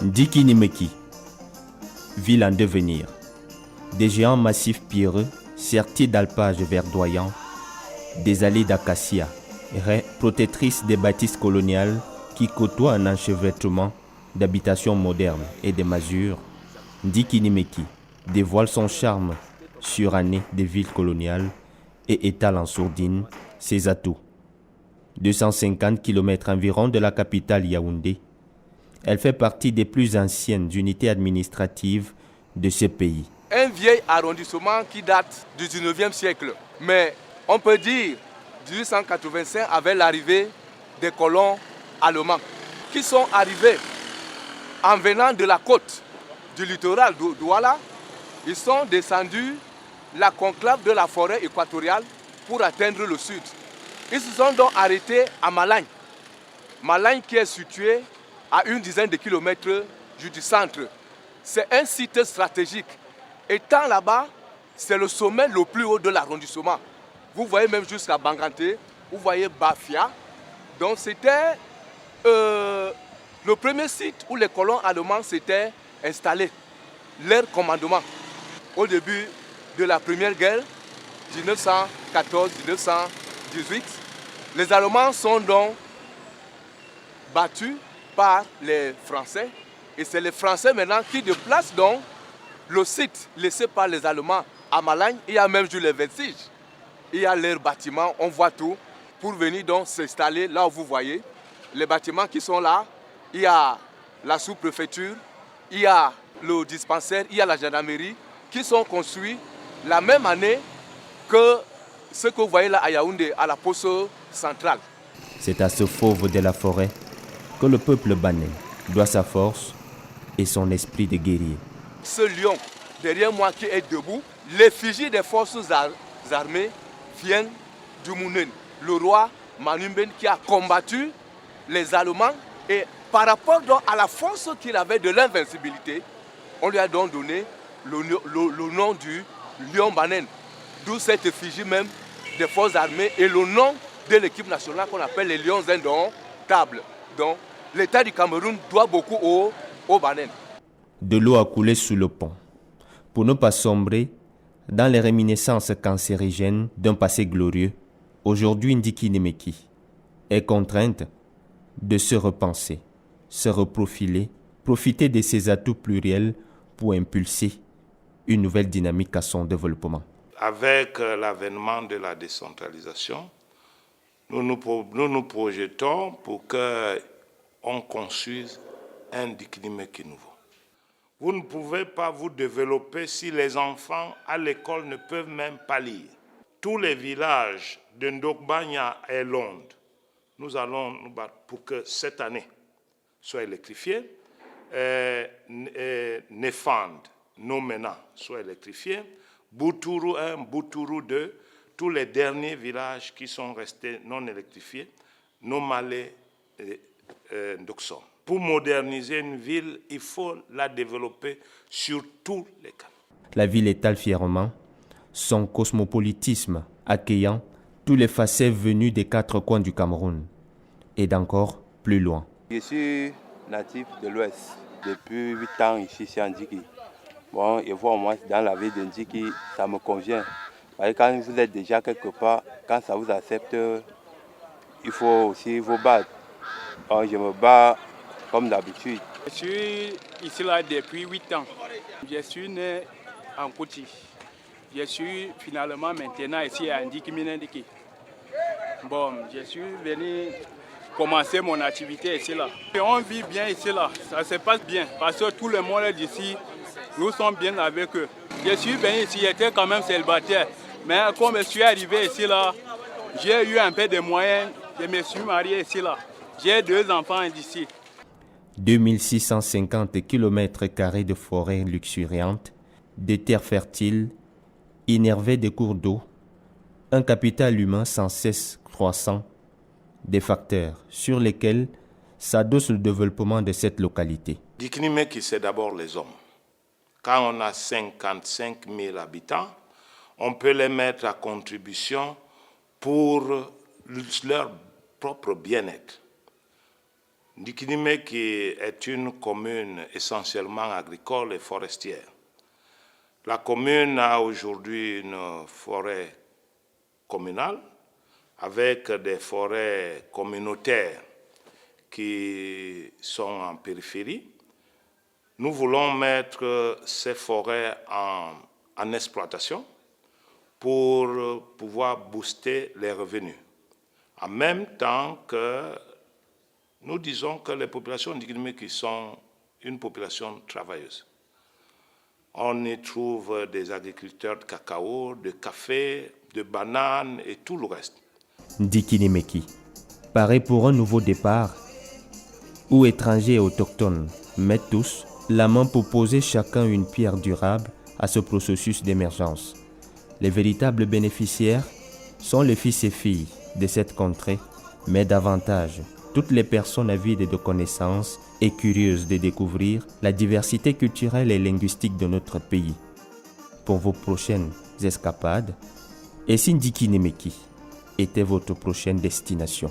Ndikinimeki, ville en devenir. Des géants massifs pierreux, sertis d'alpages verdoyants, des allées d'acacias, raies protectrices des bâtisses coloniales qui côtoient un enchevêtrement d'habitations modernes et de masures, Ndikinimeki dévoile son charme suranné des villes coloniales et étale en sourdine ses atouts. 250 km environ de la capitale Yaoundé, elle fait partie des plus anciennes unités administratives de ce pays. Un vieil arrondissement qui date du 19e siècle. Mais on peut dire 1885 avec l'arrivée des colons allemands qui sont arrivés en venant de la côte du littoral de Douala. Ils sont descendus la conclave de la forêt équatoriale pour atteindre le sud. Ils se sont donc arrêtés à Malagne. Malagne qui est situé à une dizaine de kilomètres du centre. C'est un site stratégique. Étant là-bas, c'est le sommet le plus haut de l'arrondissement. Vous voyez même jusqu'à Banganté, vous voyez Bafia. Donc c'était le premier site où les colons allemands s'étaient installés. Leur commandement. Au début de la Première Guerre, 1914-1918, les Allemands sont donc battus par les Français. Et c'est les Français maintenant qui déplacent donc le site laissé par les Allemands à Malagne. Il y a même les vestiges. Il y a leurs bâtiments, on voit tout, pour venir donc s'installer là où vous voyez. Les bâtiments qui sont là, il y a la sous-préfecture, il y a le dispensaire, il y a la gendarmerie, qui sont construits la même année que ce que vous voyez là à Yaoundé, à la poste centrale. C'est à ce fauve de la forêt que le peuple banais doit sa force et son esprit de guerrier. Ce lion derrière moi qui est debout, l'effigie des forces armées vient du Mounen, le roi Manumben qui a combattu les Allemands, et par rapport donc à la force qu'il avait de l'invincibilité, on lui a donc donné le nom du lion banen, d'où cette effigie même des forces armées et le nom de l'équipe nationale qu'on appelle les lions indomptables. Donc l'État du Cameroun doit beaucoup au banen. De l'eau a coulé sous le pont, pour ne pas sombrer dans les réminiscences cancérigènes d'un passé glorieux. Aujourd'hui, Ndikinimeki est contrainte de se repenser, se reprofiler, profiter de ses atouts pluriels pour impulser une nouvelle dynamique à son développement. Avec l'avènement de la décentralisation, nous nous projetons pour qu'on construise un Ndikinimeki nouveau. Vous ne pouvez pas vous développer si les enfants à l'école ne peuvent même pas lire. Tous les villages de Ndokbanya et Londres, nous allons nous battre pour que cette année soit électrifiée. Nefand, Nomena soit électrifié. Boutourou 1, Boutourou 2, tous les derniers villages qui sont restés non électrifiés, Nomale et Ndokson. Pour moderniser une ville, il faut la développer sur tous les cas. La ville étale fièrement son cosmopolitisme, accueillant tous les facettes venus des quatre coins du Cameroun et d'encore plus loin. Je suis natif de l'Ouest. Depuis 8 ans ici, c'est Ndiki. Bon, et voir moi dans la ville de Ndiki, ça me convient. Parce que quand vous êtes déjà quelque part, quand ça vous accepte, il faut aussi vous battre. Bon, je me bats comme d'habitude. Je suis ici là depuis 8 ans. Je suis né en Kouti. Je suis finalement maintenant ici à Ndikiminendiki. Bon, je suis venu commencer mon activité ici là. Et on vit bien ici là, ça se passe bien parce que tout le monde d'ici, nous sommes bien avec eux. Je suis venu ici, j'étais quand même célibataire. Mais comme je suis arrivé ici là, j'ai eu un peu de moyens, je me suis marié ici là. J'ai 2 enfants d'ici. 2650 km² de forêts luxuriantes, des terres fertiles, innervées des cours d'eau, un capital humain sans cesse croissant, des facteurs sur lesquels s'adosse le développement de cette localité. Ndikinimeki, c'est d'abord les hommes. Quand on a 55 000 habitants, on peut les mettre à contribution pour leur propre bien-être. Ndikinimeki est une commune essentiellement agricole et forestière. La commune a aujourd'hui une forêt communale avec des forêts communautaires qui sont en périphérie. Nous voulons mettre ces forêts en exploitation pour pouvoir booster les revenus. En même temps que nous disons que les populations Ndikinimeki sont une population travailleuse. On y trouve des agriculteurs de cacao, de café, de bananes et tout le reste. Ndikinimeki paraît pour un nouveau départ où étrangers et autochtones mettent tous la main pour poser chacun une pierre durable à ce processus d'émergence. Les véritables bénéficiaires sont les fils et filles de cette contrée, mais davantage toutes les personnes avides de connaissances et curieuses de découvrir la diversité culturelle et linguistique de notre pays. Pour vos prochaines escapades, et si Ndikinimeki était votre prochaine destination.